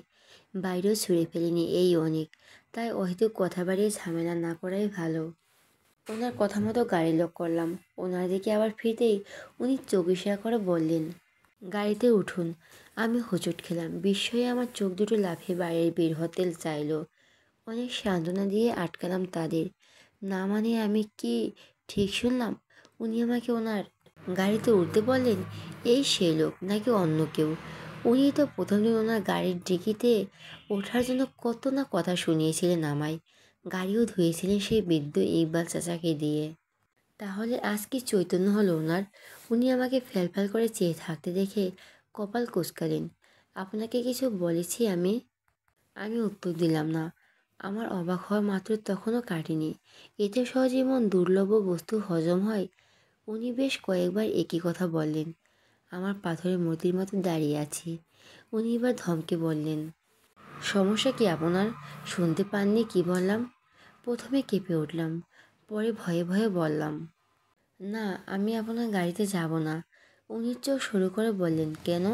বাইরেও ছুঁড়ে ফেলেনি, এই অনেক। তাই অহেতুক কথা বাড়িয়ে ঝামেলা না করাই ভালো। ওনার কথা মতো গাড়ি লক করলাম। ওনার দিকে আবার ফিরতেই উনি চোখ ইশারা করে বললেন, গাড়িতে উঠুন। আমি হোঁচট খেলাম। বিস্ময়ে আমার চোখ দুটো লাফিয়ে বাইরে বের হতে চাইল। অনেক সান্ত্বনা দিয়ে আটকালাম তাদের। না মানে আমি কি ঠিক শুনলাম? উনি আমাকে ওনার গাড়িতে উঠতে বললেন? এই সেই লোক নাকি অন্য কেউ? উনি তো প্রথম দিন ওনার গাড়ির ডিকিতে ওঠার জন্য কত না কথা শুনিয়েছিলেন আমায়। গাড়িও ধুয়েছিলেন সেই বৃদ্ধ ইকবাল চাচাকে দিয়ে। তাহলে আজ কি চৈতন্য হলো ওনার? উনি আমাকে ফ্যালফ্যাল করে চেয়ে থাকতে দেখে কপাল কুঁচকালেন। আপনাকে কিছু বলেছি আমি? আমি উত্তর দিলাম না। আমার অবাক হওয়া মাত্র তখনও কাটেনি। এত সহজে এমন দুর্লভ বস্তু হজম হয়? উনি বেশ কয়েকবার একই কথা বললেন। আমার পাথরের মূর্তির মতো দাঁড়িয়ে আছি। উনি এবার ধমকে বললেন, সমস্যা কি আপনার? শুনতে পাননি কি বললাম? প্রথমে কেঁপে উঠলাম, পরে ভয়ে ভয়ে বললাম, না আমি আপনার গাড়িতে যাব না। উনি চোখ শুরু করে বললেন, কেন?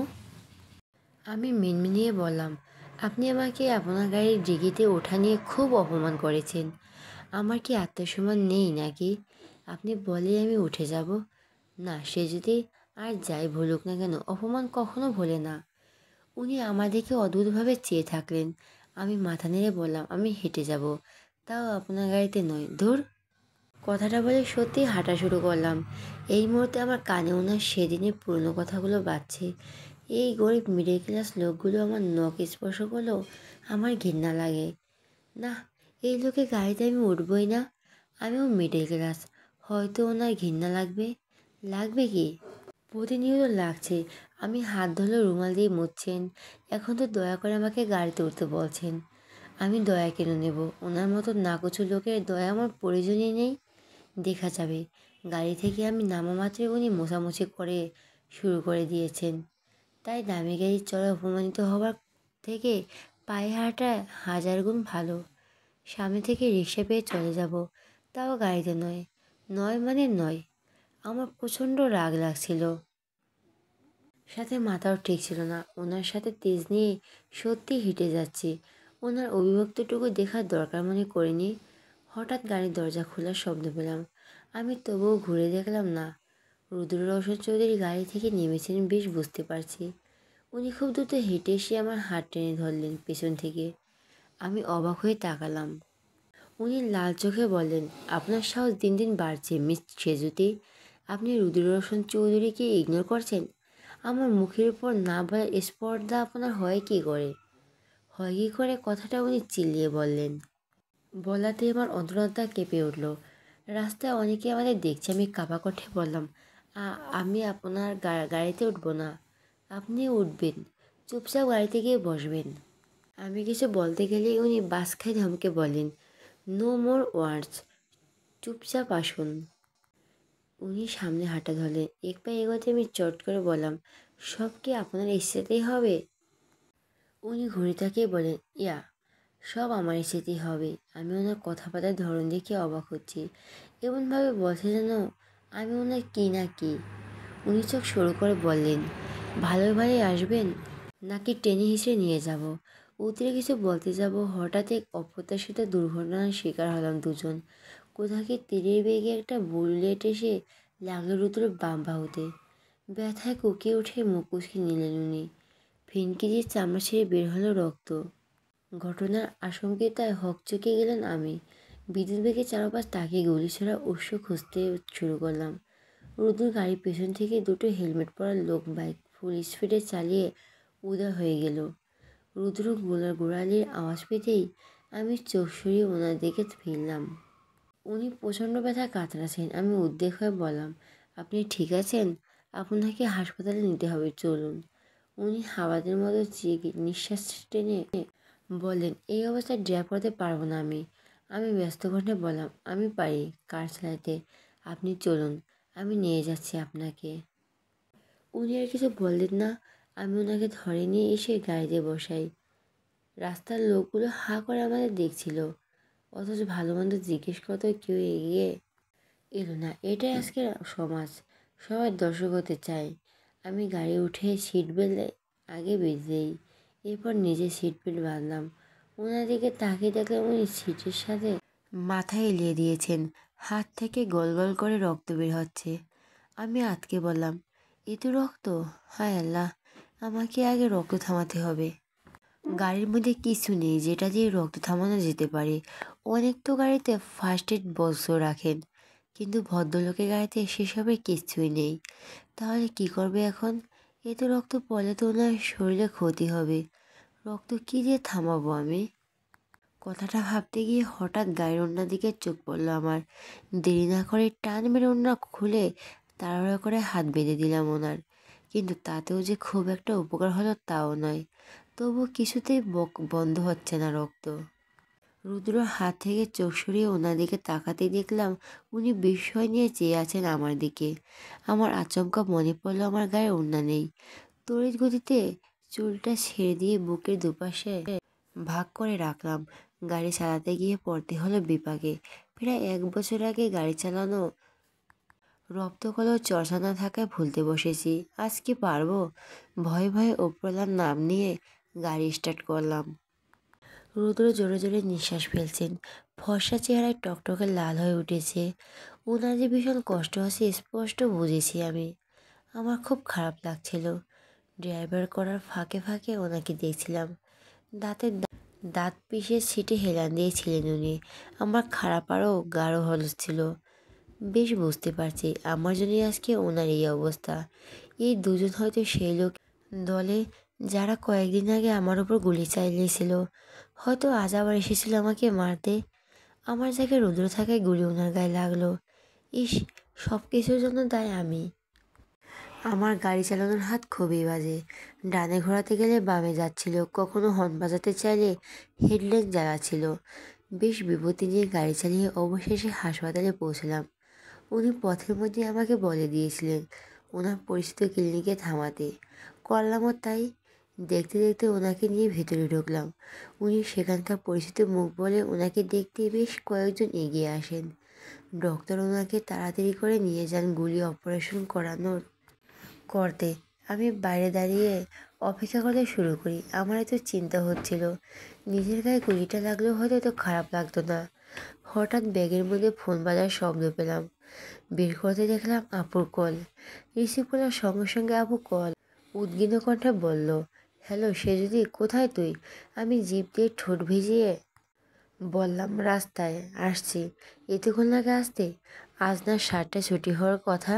আমি মিনমিনিয়ে বললাম, আপনি আমাকে আপনার গাড়ির ডিকিতে ওঠা নিয়ে খুব অপমান করেছেন। আমার কি আত্মসম্মান নেই নাকি? আপনি বলে আমি উঠে যাব? না, সে যদি আর যাই ভুলুক না কেন, অপমান কখনো ভোলে না। উনি আমার দিকে অদ্ভুতভাবে চেয়ে থাকলেন। আমি মাথা নেড়ে বললাম, আমি হেঁটে যাব, তাও আপনার গাড়িতে নয়, ধুর। কথাটা বলে সত্যি হাঁটা শুরু করলাম। এই মুহূর্তে আমার কানে ওনার সেদিনের পুরনো কথাগুলো বাজছে। এই গরিব মিডল ক্লাস লোকগুলো আমার নখ স্পর্শ করলেও আমার ঘৃণা লাগে। না, এই লোকের গাড়িতে আমি উঠবই না। আমিও মিডল ক্লাস, হয়তো ওনার ঘৃণা লাগবে। লাগবে কি? প্রতিনিয়ত লাগছে। আমি হাত ধরলে রুমাল দিয়ে মুছছেন, এখন তো দয়া করে আমাকে গাড়িতে উঠতে বলছেন। আমি দয়া কেন নেব? ওনার মতো নাকুচু লোকের দয়া আমার প্রয়োজনই নেই। দেখা যাবে। গাড়ি থেকে আমি নামা মাত্রই উনি মোছামুছি করে শুরু করে দিয়েছেন। তাই দামি গাড়ি চড়ে অপমানিত হওয়ার থেকে পায়ে হাঁটা 1000 গুণ ভালো। সামনে থেকে রিক্সা পেয়ে চলে যাব, তাও গাড়িতে নয়। নয় মানে নয়। আমার প্রচণ্ড রাগ লাগছিল, সাথে মাথাও ঠিক ছিল না। ওনার সাথে তেজ নিয়ে সত্যি হেঁটে যাচ্ছি। ওনার অভিভক্তটুকু দেখার দরকার মনে করিনি। হঠাৎ গাড়ির দরজা খোলার শব্দ পেলাম। আমি তবুও ঘুরে দেখলাম না। রুদ্র রওশন চৌধুরী গাড়ি থেকে নেমেছেন বেশ বুঝতে পারছি। উনি খুব দ্রুত হেঁটে এসে আমার হাত টেনে ধরলেন পেছন থেকে। আমি অবাক হয়ে তাকালাম। উনি লাল চোখে বললেন, আপনার সাহস দিন দিন বাড়ছে মিস সেজুতি। আপনি রুদ্র রওশন চৌধুরীকে ইগনোর করছেন? আমার মুখের উপর না বলার স্পর্ধা আপনার হয় কী করে? হয় কী করে কথাটা উনি চিল্লিয়ে বললেন। বলাতে আমার অন্তরাত্মা কেঁপে উঠল। রাস্তায় অনেকে আমাদের দেখছে। আমি কাঁপা কণ্ঠে বললাম, আমি আপনার গাড়িতে উঠবো না। আপনি উঠবেন, চুপচাপ গাড়িতে গিয়ে বসবেন। আমি কিছু বলতে গেলেই উনি বাস খাই ধমকে বলেন, নো মোর ওয়ার্ডস, চুপচাপ আসুন। উনি সামনে হাঁটা ধরলেন। এক পা এগোতে আমি চট করে বললাম, সব কি আপনার ইচ্ছেতেই হবে? উনি ঘুরে তাকিয়ে বলেন, ইয়া, সব আমার ইচ্ছেতেই হবে। আমি ওনার কথাবার্তার ধরন দেখে অবাক হচ্ছি। এমনভাবে বলছে যেন আমি ওনার কী না কী। উনি চোখ সরু করে বললেন, ভালোই ভালোই আসবেন? নাকি টেনে হিসেবে নিয়ে যাব। উতরে কিছু বলতে যাব, হঠাৎ এক অপ্রত্যাশিত দুর্ঘটনার শিকার হলাম দুজন। কোথাকে তীরের বেগে একটা বুলেট এসে লাগলো রুদ্রের বাম বাহুতে। ব্যথায় কুকিয়ে উঠে মুখ কুচকে নিলেন উনি। ফিনকি দিয়ে চামড়া ছেড়ে বের হলো রক্ত। ঘটনার আশঙ্কিতায় হকচকে গেলেন আমি। বিদ্যুৎ বেগে চারপাশ তাকিয়ে গুলি ছোড়া উৎস খুঁজতে শুরু করলাম। রুদ্র গাড়ির পেছন থেকে দুটো হেলমেট পরা লোক বাইক ফুল স্পিডে চালিয়ে উদয় হয়ে গেল। রুদ্র গোড়ালির আওয়াজ পেতেই আমি চোখ সরিয়ে ওনার দিকে ফিরলাম। উনি প্রচণ্ড ব্যথা কাতরাচ্ছেন। আমি উদ্বেগ হয়ে বললাম, আপনি ঠিক আছেন? আপনাকে হাসপাতালে নিতে হবে, চলুন। উনি হাওয়াদের মতো নিঃশ্বাস টেনে বললেন, এই অবস্থায় ড্রাইভ করতে পারবো না আমি। আমি ব্যস্ত কণ্ঠে বললাম, আমি পারি কার চালাতে, আপনি চলুন, আমি নিয়ে যাচ্ছি আপনাকে। উনি আর কিছু বললেন না। আমি ওনাকে ধরে নিয়ে এসে গাড়িতে বসাই। রাস্তার লোকগুলো হাঁ করে আমাদের দেখছিল, অথচ ভালো মন্দ জিজ্ঞেস করতে কেউ এগিয়ে এলো না। এটাই আজকের সমাজ, সবাই দর্শক হতে চায়। আমি গাড়ি উঠে সিট বেল্ট আগে বেঁধে দিই, এরপর নিজে সিট বেল্ট বাঁধলাম। ওনার দিকে তাকিয়ে দেখলাম উনি সিটের সাথে মাথা এলিয়ে দিয়েছেন, হাত থেকে গল গল করে রক্ত বের হচ্ছে। আমি আটকে বললাম, এ তো রক্ত! হায় আল্লাহ, আমাকে আগে রক্ত থামাতে হবে। গাড়ির মধ্যে কিছু নেই যেটা দিয়ে রক্ত থামানো যেতে পারে। অনেক তো গাড়িতে ফার্স্ট এড বক্স রাখেন, কিন্তু ভদ্রলোকের গাড়িতে সেসবের কিছুই নেই। তাহলে কি করবে এখন? এ তো রক্ত পড়লে তো ওনার শরীরে ক্ষতি হবে। রক্ত কী দিয়ে থামাবো আমি? কথাটা ভাবতে গিয়ে হঠাৎ গায়ের ওড়নার দিকে চোখ পড়লো আমার। দেরি না করে টান মেরে ওড়না খুলে তাড়াহুড়া করে হাত বেঁধে দিলাম ওনার। কিন্তু তাতেও যে খুব একটা উপকার হলো তাও নয়। তবু কিছুতেই বন্ধ হচ্ছে না রক্ত। রুদ্র হাত থেকে চোখ সরিয়ে ওনার দিকে তাকাতেই দেখলাম উনি বিস্ময় নিয়ে চেয়ে আছেন আমার দিকে। আমার আচমকা মনে পড়লো আমার গায়ে ওড়না নেই। তড়িৎ গতিতে চুলটা ছেড়ে দিয়ে বুকের দুপাশে ভাগ করে রাখলাম। গাড়ি চালাতে গিয়ে পড়তে হলো বিপাকে। প্রায় 1 বছর আগে গাড়ি চালানো রক্তকলেও চর্চা না থাকায় ভুলতে বসেছি। আজ কি পারবো? ভয়ে ভয়ে ওপরওয়ালার নাম নিয়ে গাড়ি স্টার্ট করলাম। রুদ্র জোরে জোরে নিঃশ্বাস ফেলছেন, ফর্সা চেহারায় টকটকে লাল হয়ে উঠেছে। ওনার যে ভীষণ কষ্ট হচ্ছে স্পষ্ট বুঝেছি আমি। আমার খুব খারাপ লাগছিল। ড্রাইভার করার ফাঁকে ফাঁকে ওনাকে দেখছিলাম। দাঁতের দাঁত পিষে সিটে হেলান দিয়েছিলেন উনি। আমার খারাপ আরও গাঢ় হচ্ছিল। বেশ বুঝতে পারছি আমার জন্যই আজকে ওনার এই অবস্থা। এই দুজন হয়তো সেই লোক দলে যারা কয়েকদিন আগে আমার ওপর গুলি চালিয়েছিল। হয়তো আজ আবার এসেছিল আমাকে মারতে। আমার জায়গায় রুদ্র থাকায় গুলি ওনার গায়ে লাগলো। ইস, সব কিছুর জন্য দায় আমি। আমার গাড়ি চালানোর হাত খুবই বাজে। ডানে ঘোরাতে গেলে বামে যাচ্ছিল, কখনো হর্ন বাজাতে চাইলে হেডলাইট জ্বালাচ্ছিল। বেশ বিপত্তি নিয়ে গাড়ি চালিয়ে অবশেষে হাসপাতালে পৌঁছলাম। উনি পথের মধ্যে আমাকে বলে দিয়েছিলেন ওনার পরিচিত ক্লিনিকে থামাতে। করলামও তাই। দেখতে দেখতে ওনাকে নিয়ে ভেতরে ঢুকলাম। উনি সেখানকার পরিচিত মুখ বলে ওনাকে দেখতে বেশ কয়েকজন এগিয়ে আসেন। ডক্টর ওনাকে তাড়াতাড়ি করে নিয়ে যান গুলি অপারেশন করতে। আমি বাইরে দাঁড়িয়ে অপেক্ষা করতে শুরু করি। আমার এত চিন্তা হচ্ছিল, নিজের গায়ে গুলিটা লাগলেও হয়তো এত খারাপ লাগতো না। হঠাৎ ব্যাগের মধ্যে ফোন বাজার শব্দ পেলাম। বের করতে দেখলাম আপুর কল। রিসিভ করার সঙ্গে সঙ্গে আপু কল উদ্বিগ্ন কণ্ঠে বলল, হ্যালো সেজদি, কোথায় তুই? আমি জিভ দিয়ে ঠোঁট ভিজিয়ে বললাম, রাস্তায় আসছি। এতক্ষণ লাগে আসতে? আজ না 7টায় ছুটি হওয়ার কথা।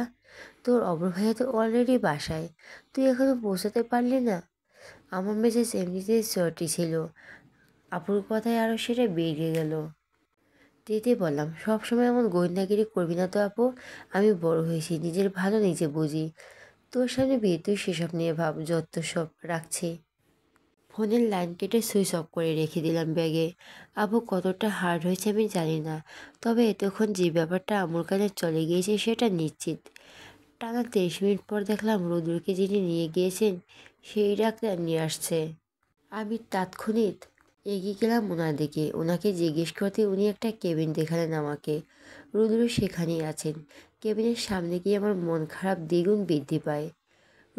তোর অপর ভাইয়া তো অলরেডি বাসায়, তুই এখনো পৌঁছাতে পারলি না? আমার মেজাজ এমনিতেই চটি ছিল, আপুর কথায় আরও সেটা বেড়ে গেল। তেতে বললাম, সবসময় এমন গোয়েন্দাগিরি করবি না তো আপু। আমি বড় হয়েছি, নিজের ভালো নিজে বুঝি। তোর সামনে বিয়ে, তুই সেসব নিয়ে ভাব, যত সব রাখছি। ফোনের লাইন কেটে সুইচ অফ করে রেখে দিলাম ব্যাগে। আপু কতটা হার্ড হয়েছে আমি জানি না, তবে এতক্ষণ যে ব্যাপারটা আমার কাছে চলে গিয়েছে সেটা নিশ্চিত। টানা 30 মিনিট পর দেখলাম রুদ্রকে যিনি নিয়ে গিয়েছেন সেই ডাক্তার নিয়ে আসছে। আমি তাৎক্ষণিক এগিয়ে গেলাম ওনার দিকে। ওনাকে জিজ্ঞেস করতে উনি একটা কেবিন দেখালেন আমাকে। রুদ্র সেখানেই আছেন। কেবিনের সামনে গিয়ে আমার মন খারাপ দ্বিগুণ বৃদ্ধি পায়।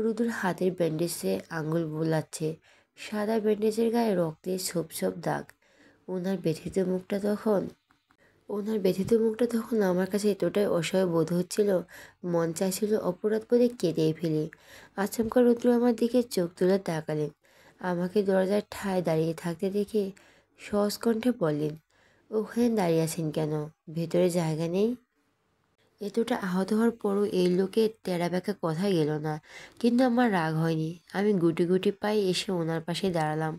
রুদ্র হাতের ব্যান্ডেজে আঙুল বোলাচ্ছে। সাদা ব্যান্ডেজের গায়ে রক্তের ছোপ ছোপ দাগ। ওনার ব্যথিত মুখটা তখন আমার কাছে এতটাই অসহায় বোধ হচ্ছিল, মন চাইছিল অপরাধ বোধে কেঁদেই ফেলি। আচমকা রুদ্র আমার দিকে চোখ তুলে তাকালেন। আমাকে দরজার ঠায় দাঁড়িয়ে থাকতে দেখে সহজ কণ্ঠে বললেন, ওখানে দাঁড়িয়ে আছেন কেন? ভেতরে জায়গা নেই? এতটা আহত হওয়ার পরও এই লোকের তেরা বেঁকা কথা গেল না। কিন্তু আমার রাগ হয়নি। আমি গুটি গুটি পায়ে এসে ওনার পাশে দাঁড়ালাম।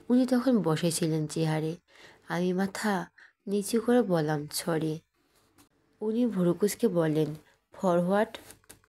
উনি তখন বসেছিলেন চেয়ারে। আমি মাথা নিচু করে বললাম, সরি। উনি ভুরুকুচকে বললেন, ফর হোয়াট?